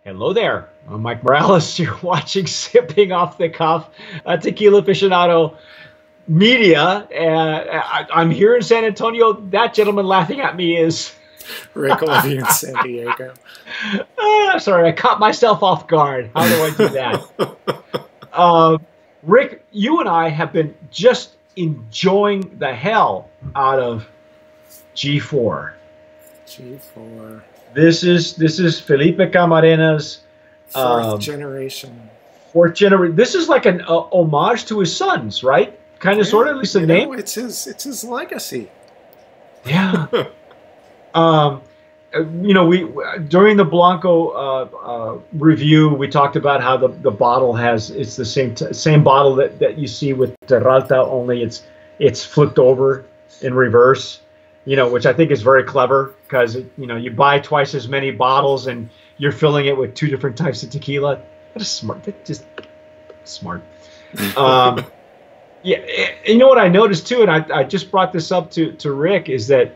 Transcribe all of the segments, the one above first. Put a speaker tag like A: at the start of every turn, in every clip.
A: Hello there. I'm Mike Morales. You're watching Sipping Off the Cuff, Tequila Aficionado Media. I'm here in San Antonio. That gentleman laughing at me is...
B: Rick Levy in San Diego.
A: Sorry, I caught myself off guard. How do I do that? Rick, you and I have been just enjoying the hell out of G4.
B: G4.
A: This is Felipe Camarena's
B: Fourth generation.
A: This is like an homage to his sons, right? Kind of, sort of, at least the name.
B: It's his legacy.
A: Yeah. We during the Blanco review, we talked about how the bottle it's the same bottle that you see with Terralta, only it's flipped over in reverse. Which I think is very clever because you buy twice as many bottles and you're filling it with two different types of tequila. That's smart. That's just smart. Yeah, you know what I noticed too, and I just brought this up to Rick, is that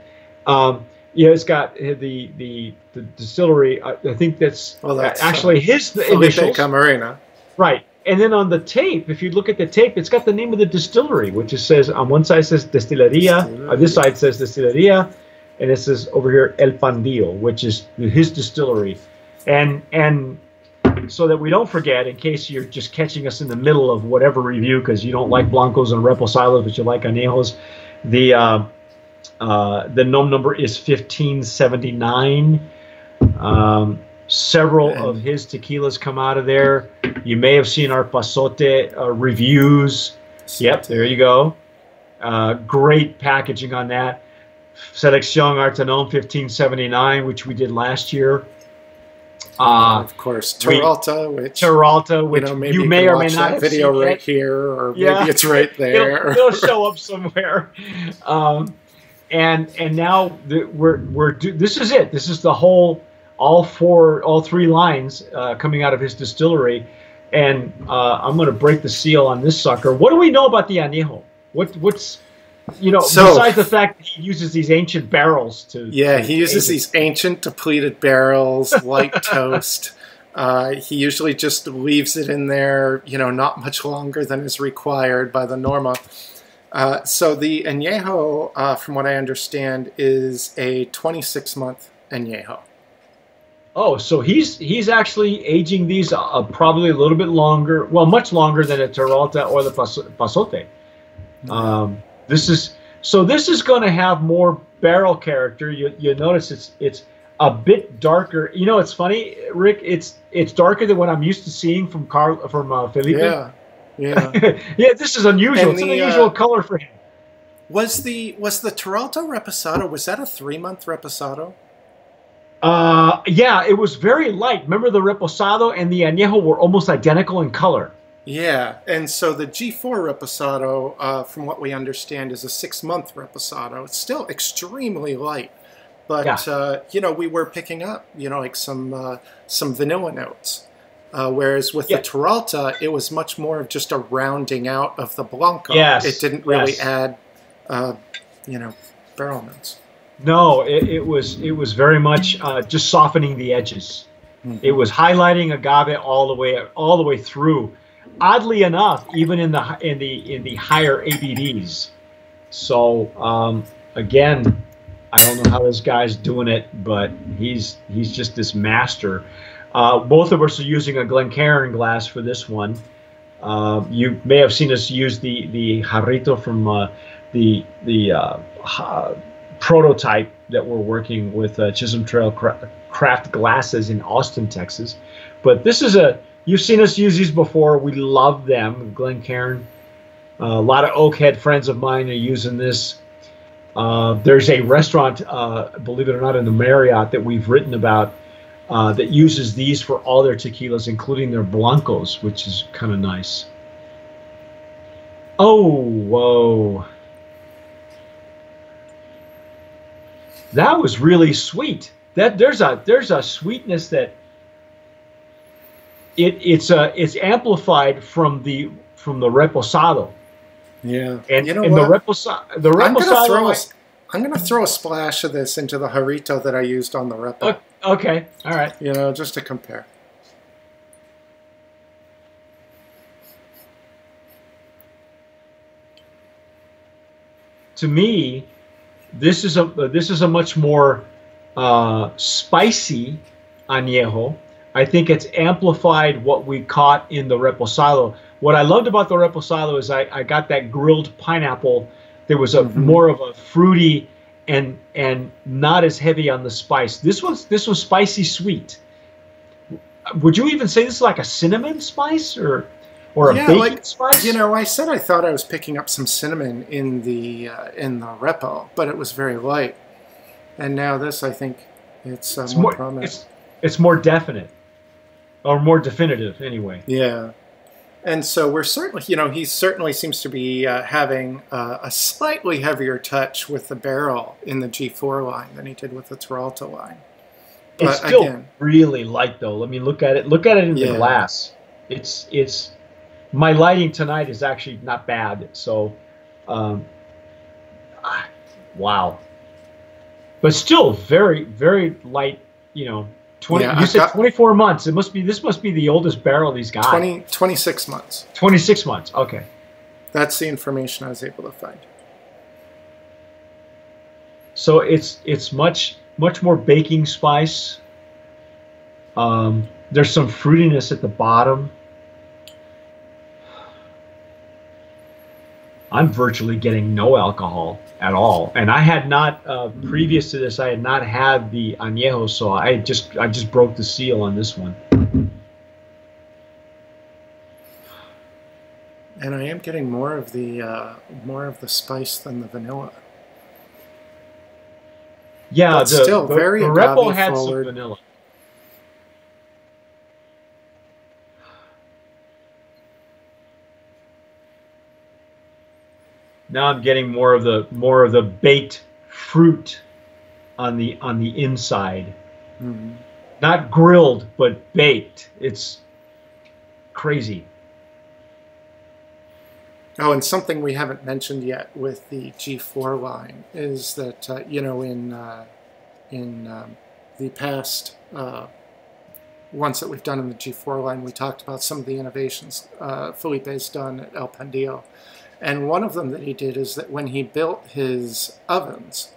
A: it's got the distillery. I think that's actually his initials.
B: Camarena.
A: Right. And then on the tape, if you look at the tape, it's got the name of the distillery, which says on one side says Destilería, on this side says Destilería, and it says over here El Pandillo, which is his distillery. And so that we don't forget, in case you're just catching us in the middle of whatever review because you don't like Blancos and Reposados, but you like Añejos, the NOM number is 1579. Several of his tequilas come out of there. You may have seen our Pasote reviews. Yep, there you go. Great packaging on that. Selección Artenon 1579, which we did last year.
B: Of course, Terralta, which
A: maybe you may or may not have
B: video
A: seen
B: right here, or maybe it's right there.
A: It'll show up somewhere. And now this is it. This is the whole. All three lines coming out of his distillery, and I'm going to break the seal on this sucker. What do we know about the añejo? What's besides the fact that he uses these ancient barrels to? Yeah,
B: he uses these ancient depleted barrels, light toast. He usually just leaves it in there, not much longer than is required by the norma. So the añejo, from what I understand, is a 26-month añejo.
A: Oh, so he's actually aging these probably a little bit longer, well, much longer than a Terralta or the Pasote. This is going to have more barrel character. You notice it's a bit darker. It's funny, Rick. It's darker than what I'm used to seeing from Felipe.
B: Yeah.
A: Yeah. This is unusual. It's an unusual color for him.
B: Was the Terralta Reposado, was that a 3-month Reposado?
A: Yeah, it was very light. Remember, the Reposado and the Añejo were almost identical in color.
B: Yeah, and so the G4 Reposado, from what we understand, is a 6-month Reposado. It's still extremely light, but we were picking up, like some vanilla notes. Whereas with the Terralta, it was much more of just a rounding out of the Blanco.
A: Yes,
B: it didn't really add, barrel notes.
A: No, it was very much just softening the edges. Mm-hmm. It was highlighting agave all the way through. Oddly enough, even in the higher ABVs. So again, I don't know how this guy's doing it, but he's just this master. Both of us are using a Glencairn glass for this one. You may have seen us use the jarrito from the prototype that we're working with Chisholm Trail Craft Glasses in Austin, Texas. But this is you've seen us use these before. We love them, Glencairn. A lot of Oakhead friends of mine are using this. There's a restaurant, believe it or not, in the Marriott that we've written about that uses these for all their tequilas, including their Blancos, which is kind of nice. Oh, whoa. That was really sweet. There's a sweetness that it's amplified from the Reposado.
B: Yeah,
A: and the Reposado.
B: I'm gonna throw a splash of this into the jarrito that I used on the Repo.
A: Okay, all right.
B: Just to compare.
A: to me, this is a much more spicy añejo. I think it's amplified what we caught in the reposado. What I loved about the reposado is I got that grilled pineapple. There was a more of a fruity and not as heavy on the spice. This was spicy sweet. Would you even say this is like a cinnamon spice or a bacon spice?
B: You know, I said I thought I was picking up some cinnamon in the repo, but it was very light. And now this, I think, it's more prominent.
A: It's more definite, or more definitive, anyway.
B: Yeah. And so we're certainly, you know, he certainly seems to be having a slightly heavier touch with the barrel in the G4 line than he did with the Teralta line. But
A: it's still really light, though. I mean, look at it. Look at it in the glass. It's. My lighting tonight is actually not bad. So, wow. But still, very, very light. You know, 20. You said 24 months. This must be the oldest barrel he's got.
B: 26 months.
A: 26 months. Okay.
B: That's the information I was able to find.
A: So it's much more baking spice. There's some fruitiness at the bottom. I'm virtually getting no alcohol at all, and I had not previous to this. I had not had the añejo, so I just broke the seal on this one.
B: And I am getting more of the spice than the vanilla.
A: Yeah,
B: but still very
A: the Repo had some vanilla. Now I'm getting more of the baked fruit on the inside. Mm-hmm. Not grilled, but baked. It's crazy.
B: Oh, and something we haven't mentioned yet with the G4 line is that you know, in the past ones that we've done in the G4 line, we talked about some of the innovations Felipe's done at El Pandillo. And one of them that he did is that when he built his ovens,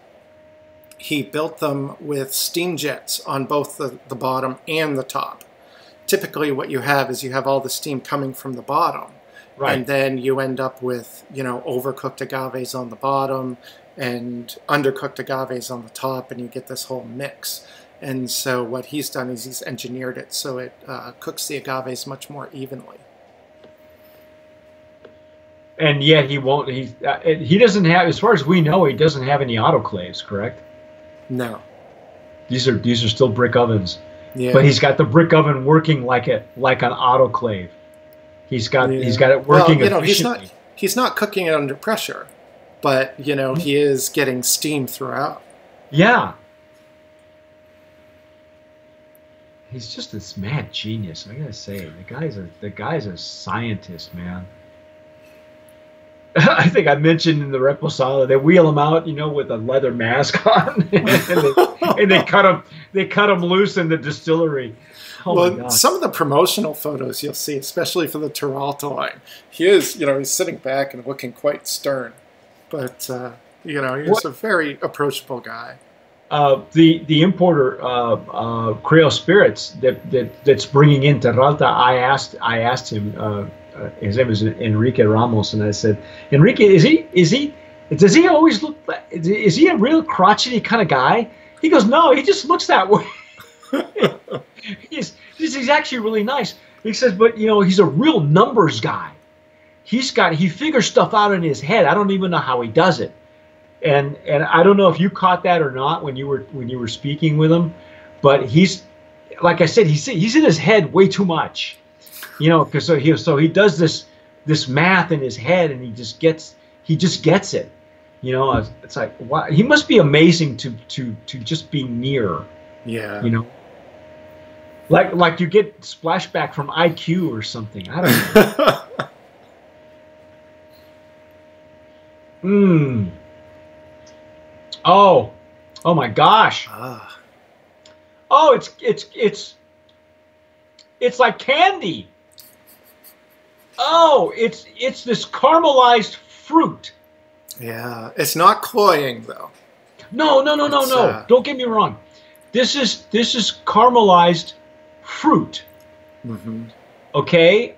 B: he built them with steam jets on both the bottom and the top. Typically what you have is you have all the steam coming from the bottom. Right. And then you end up with, you know, overcooked agaves on the bottom and undercooked agaves on the top, and you get this whole mix. And so what he's done is he's engineered it so it cooks the agaves much more evenly.
A: And yet he won't. He doesn't have, as far as we know, he doesn't have any autoclaves, correct?
B: No.
A: These are still brick ovens.
B: Yeah.
A: But he's got the brick oven working like an autoclave. He's got it working efficiently.
B: He's not cooking it under pressure, but you know he is getting steam throughout.
A: Yeah. He's just this mad genius. I gotta say, the guy's a scientist, man. I think I mentioned in the Reposado they wheel him out, you know, with a leather mask on, and they cut him loose in the distillery. Oh
B: well, some of the promotional photos you'll see, especially for the Teralta line, he's sitting back and looking quite stern, but he's a very approachable guy.
A: The importer, Creole Spirits, that's bringing in Teralta, I asked him. His name is Enrique Ramos, and I said, Enrique, does he always look like, is he a real crotchety kind of guy? He goes, no, he just looks that way. He's actually really nice. He says, but he's a real numbers guy. He figures stuff out in his head. I don't even know how he does it. And I don't know if you caught that or not when you were speaking with him, but he's, like I said, he's in his head way too much. Because he does this math in his head, and he just gets it. It's like, wow, he must be amazing to just be near.
B: Yeah.
A: Like you get splashback from IQ or something. I don't know. Oh my gosh. Oh, it's like candy. Oh, it's this caramelized fruit.
B: Yeah, it's not cloying though.
A: No, no, no, no, no. Don't get me wrong. This is caramelized fruit.
B: Mm-hmm.
A: Okay,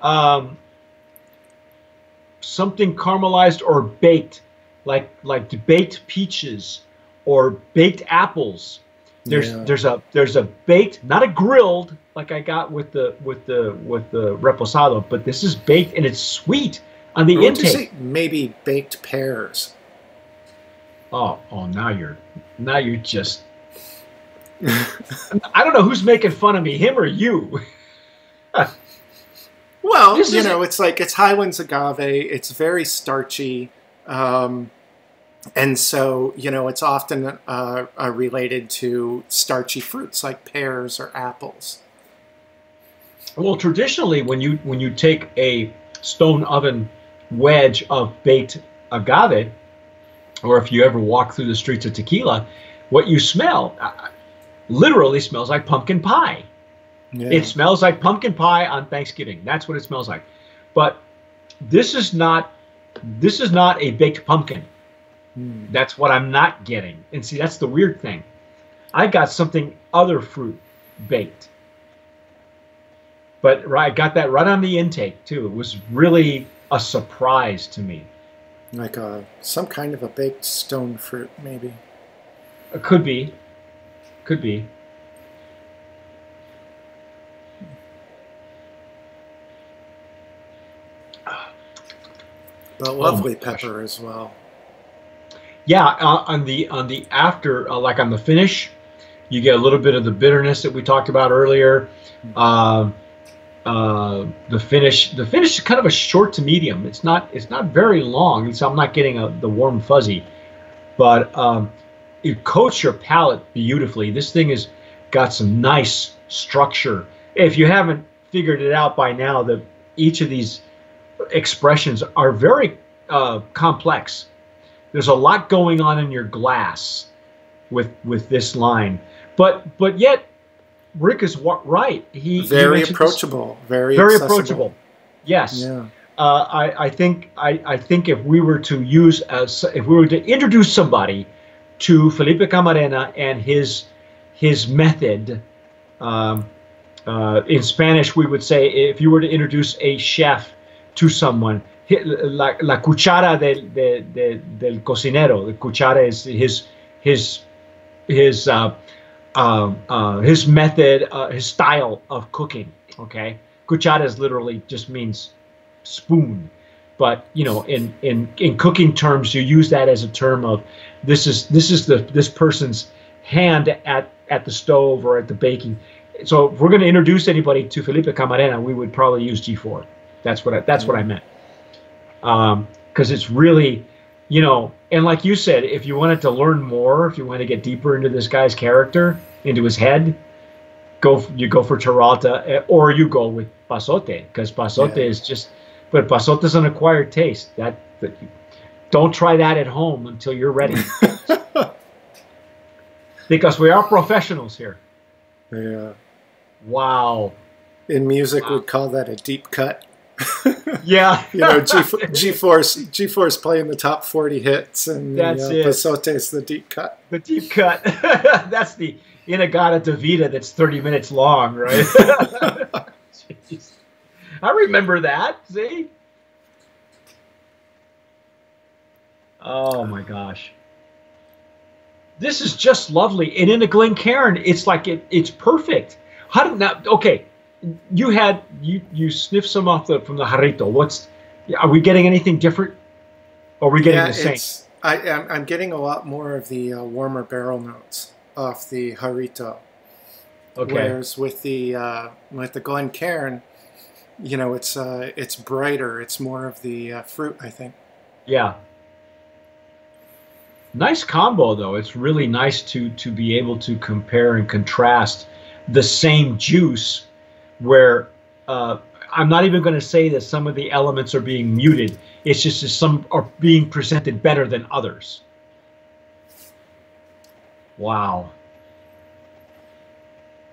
A: something caramelized or baked, like baked peaches or baked apples. There's a baked, not a grilled like I got with the reposado, but this is baked and it's sweet on the intake.
B: Maybe baked pears.
A: Oh, now you're just. I don't know who's making fun of me, him or you.
B: Well, it's like it's Highlands agave. It's very starchy, and so it's often related to starchy fruits like pears or apples.
A: Well, traditionally, when you take a stone oven wedge of baked agave, or if you ever walk through the streets of Tequila, what you smell literally smells like pumpkin pie. Yeah. It smells like pumpkin pie on Thanksgiving. That's what it smells like. But this is not a baked pumpkin. That's what I'm not getting. And see, that's the weird thing. I got something other fruit baked. But I got that right on the intake too. It was really a surprise to me.
B: Like some kind of a baked stone fruit, maybe.
A: It could be. Could be.
B: But lovely pepper as well.
A: Yeah, on the after, like on the finish, you get a little bit of the bitterness that we talked about earlier. The finish is kind of a short to medium. It's not very long, so I'm not getting the warm fuzzy, but it coats your palate beautifully. This thing has got some nice structure. If you haven't figured it out by now, that each of these expressions are very complex. There's a lot going on in your glass with this line, but yet Rick is right. He
B: very approachable, very
A: approachable. Yes.
B: Yeah.
A: I think if we were to introduce somebody to Felipe Camarena and his method, in Spanish we would say, if you were to introduce a chef to someone, la cuchara del cocinero. The cuchara is his method, his style of cooking. Okay, cuchara literally just means spoon, but in cooking terms, you use that as a term of this is this person's hand at the stove or at the baking. So if we're going to introduce anybody to Felipe Camarena, we would probably use G4. That's what I meant. Because it's really, and like you said, if you wanted to learn more, if you want to get deeper into this guy's character, into his head, you go for Terralta, or you go with Pasote, because Pasote is just, but Pasote is an acquired taste. That don't try that at home until you're ready, because we are professionals here.
B: Yeah.
A: Wow.
B: In music, we'd call that a deep cut.
A: Yeah.
B: G4's playing the top 40 hits, and Pasote's the deep cut.
A: The deep cut. That's the Inagata de Vida that's 30 minutes long, right? Jeez. I remember that. See? Oh my gosh. This is just lovely. And in the Glencairn, it's like it's perfect. How did that? Okay, you sniffed some off from the Jarrito. Are we getting anything different? Or are we getting the same?
B: I'm getting a lot more of the warmer barrel notes off the Jarrito.
A: Okay.
B: Whereas with the Glencairn, it's brighter. It's more of the fruit, I think.
A: Yeah. Nice combo, though. It's really nice to be able to compare and contrast the same juice, where I'm not even going to say that some of the elements are being muted. It's just that some are being presented better than others. Wow.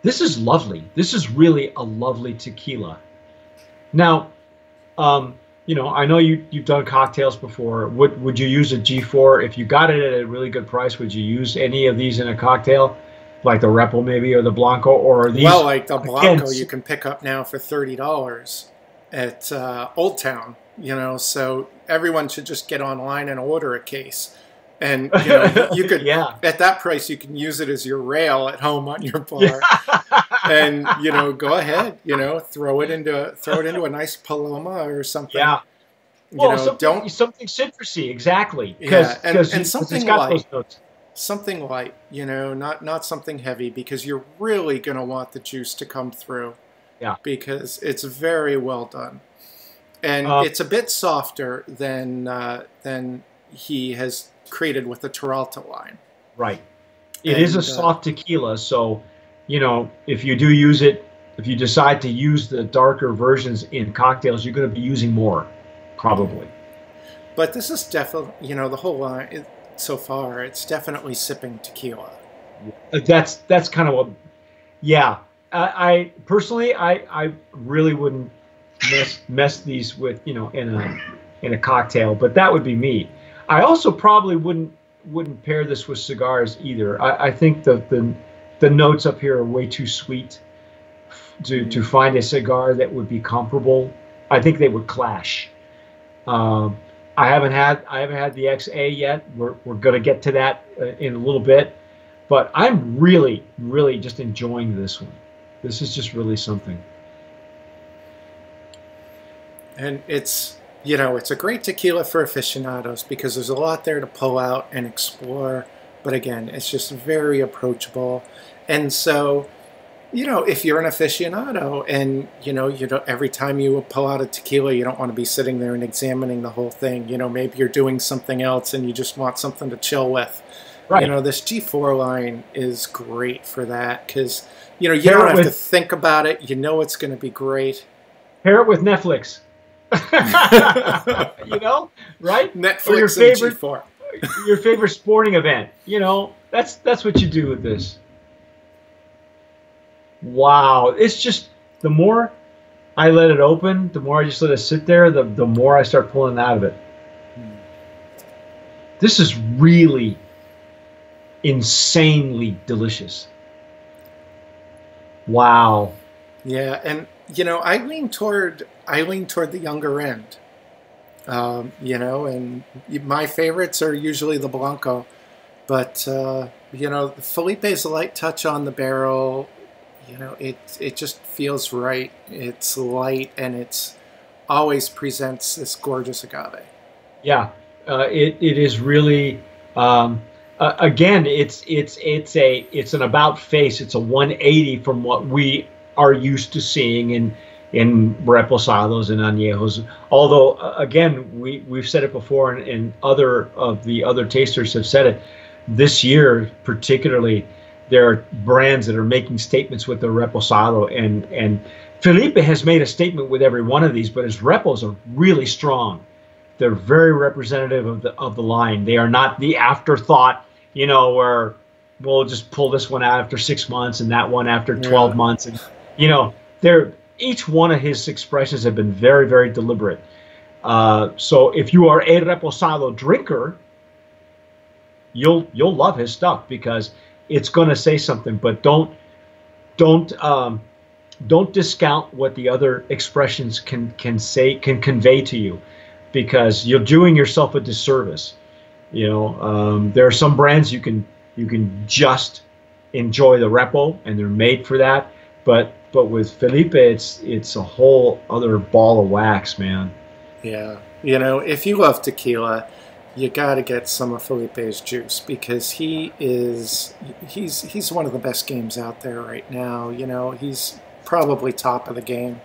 A: This is lovely. This is really a lovely tequila. Now, you know, I know you've done cocktails before. Would you use a G4 if you got it at a really good price? Would you use any of these in a cocktail, like the Repo maybe or the Blanco, or are these?
B: Well, like the Blanco, you can pick up now for $30 at Old Town. You know, so everyone should just get online and order a case. And you know, you could at that price you can use it as your rail at home on your bar, and you know, go ahead, you know, throw it into a nice Paloma or something.
A: Yeah, well, you know, something citrusy, exactly.
B: And something light, something light, you know, not something heavy, because you're really gonna want the juice to come through.
A: Yeah,
B: because it's very well done, and it's a bit softer than he has created with the Peralta line.
A: Right. It is a soft tequila, so, you know, if you do use it, if you decide to use the darker versions in cocktails, you're going to be using more, probably.
B: But this is definitely, you know, the whole line so far, it's definitely sipping tequila.
A: That's kind of what, yeah. I personally, I really wouldn't mess these with, you know, in a cocktail, but that would be me. I also probably wouldn't pair this with cigars either. I think the notes up here are way too sweet to find a cigar that would be comparable. I think they would clash. I haven't had the XA yet. We're gonna get to that in a little bit, but I'm really just enjoying this one. This is just really something.
B: And it's, you know, it's a great tequila for aficionados because there's a lot there to pull out and explore. But again, it's just very approachable. And so, you know, if you're an aficionado and, you know, every time you pull out a tequila, you don't want to be sitting there and examining the whole thing. You know, maybe you're doing something else and you just want something to chill with. Right. You know, this G4 line is great for that because, you know, you don't have to think about it. You know it's going to be great.
A: Pair it with Netflix. You know, right?
B: Netflix or your favorite, and G4.
A: Your favorite sporting event. You know, that's what you do with this. Wow, it's just the more I let it open, the more I just let it sit there, the more I start pulling out of it. This is really insanely delicious. Wow.
B: Yeah, and you know, I lean toward the younger end. You know, and my favorites are usually the Blanco, but you know, Felipe's light touch on the barrel. You know, it just feels right. It's light and it's always presents this gorgeous agave.
A: Yeah, it is really. Again, it's an about face. It's a 180 from what we are used to seeing in reposados and añejos. Although, again, we've said it before, and other of the other tasters have said it. This year, particularly, there are brands that are making statements with the reposado, and Felipe has made a statement with every one of these, but his repos are really strong. They're very representative of the line. They are not the afterthought, you know, where we'll just pull this one out after 6 months and that one after 12 months, and you know, each one of his expressions have been very, very deliberate. So if you are a reposado drinker, you'll love his stuff because it's going to say something. But don't discount what the other expressions can convey to you, because you're doing yourself a disservice. You know, there are some brands you can just enjoy the repo, and they're made for that. But with Felipe, it's a whole other ball of wax, man.
B: Yeah, you know, if you love tequila, you got to get some of Felipe's juice, because he's one of the best games out there right now. You know, he's probably top of the game.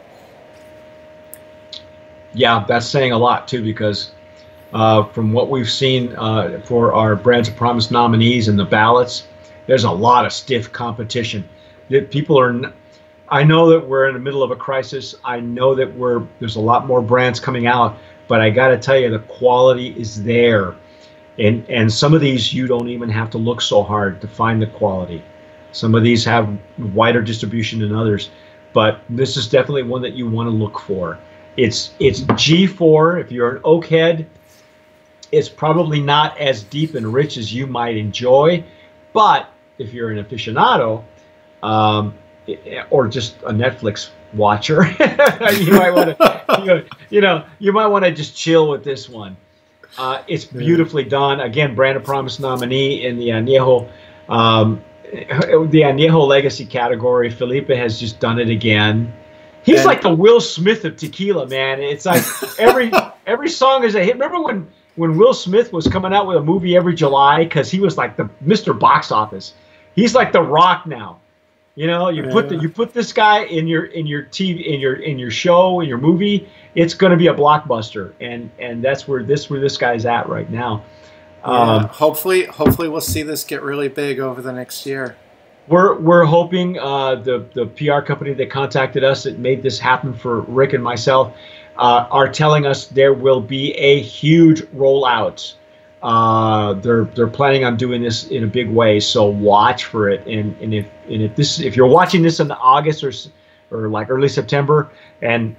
B: Yeah,
A: that's saying a lot too, because from what we've seen for our Brands of Promise nominees and the ballots, there's a lot of stiff competition. People are. I know that we're in the middle of a crisis. I know that there's a lot more brands coming out, but I got to tell you, the quality is there, and some of these you don't even have to look so hard to find the quality. Some of these have wider distribution than others, but this is definitely one that you want to look for. It's G4. If you're an oak head, it's probably not as deep and rich as you might enjoy. But if you're an aficionado, or just a Netflix watcher, you might want to, you might want to just chill with this one. It's beautifully done. Again, Brand of Promise nominee in the Añejo Legacy category. Felipe has just done it again. He's like the Will Smith of tequila, man. It's like every song is a hit. Remember when Will Smith was coming out with a movie every July because he was like the Mr. Box Office. He's like The Rock now. You put this guy in your TV in your show, in your movie, it's going to be a blockbuster, and that's where this guy's at right now.
B: Hopefully we'll see this get really big over the next year.
A: We're hoping. The PR company that contacted us that made this happen for Rick and myself are telling us there will be a huge rollout. They're planning on doing this in a big way, so watch for it. And if you're watching this in August or like early September, and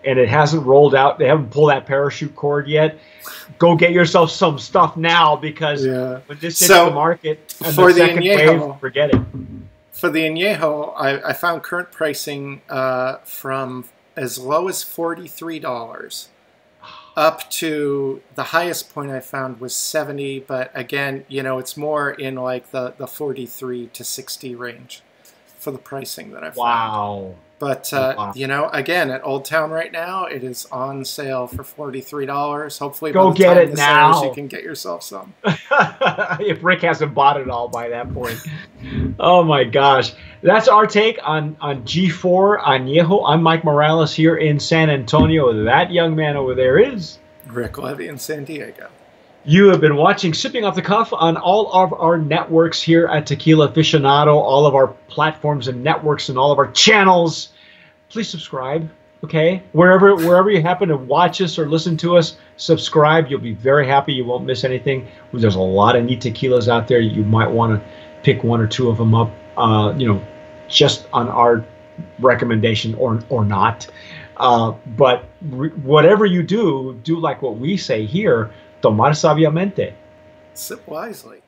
A: it hasn't rolled out, they haven't pulled that parachute cord yet, go get yourself some stuff now, because when this hits the market for the second wave, forget it.
B: For the Añejo, I found current pricing from as low as $43. Up to the highest point I found was 70, but again, it's more in like the 43 to 60 range for the pricing that I found.
A: Wow.
B: But again, at Old Town right now, it is on sale for $43. Hopefully,
A: go get it now.
B: You can get yourself some.
A: If Rick hasn't bought it all by that point. Oh my gosh, that's our take on G4 Añejo. I'm Mike Morales here in San Antonio. That young man over there is
B: Rick Levy in San Diego.
A: You have been watching Sipping Off the Cuff on all of our networks here at Tequila Aficionado, all of our platforms and networks and all of our channels. Please subscribe, okay? Wherever you happen to watch us or listen to us, subscribe. You'll be very happy. You won't miss anything. There's a lot of neat tequilas out there. You might want to pick one or two of them up, just on our recommendation or not. But whatever you do like what we say here. Tomar sabiamente.
B: Sip wisely.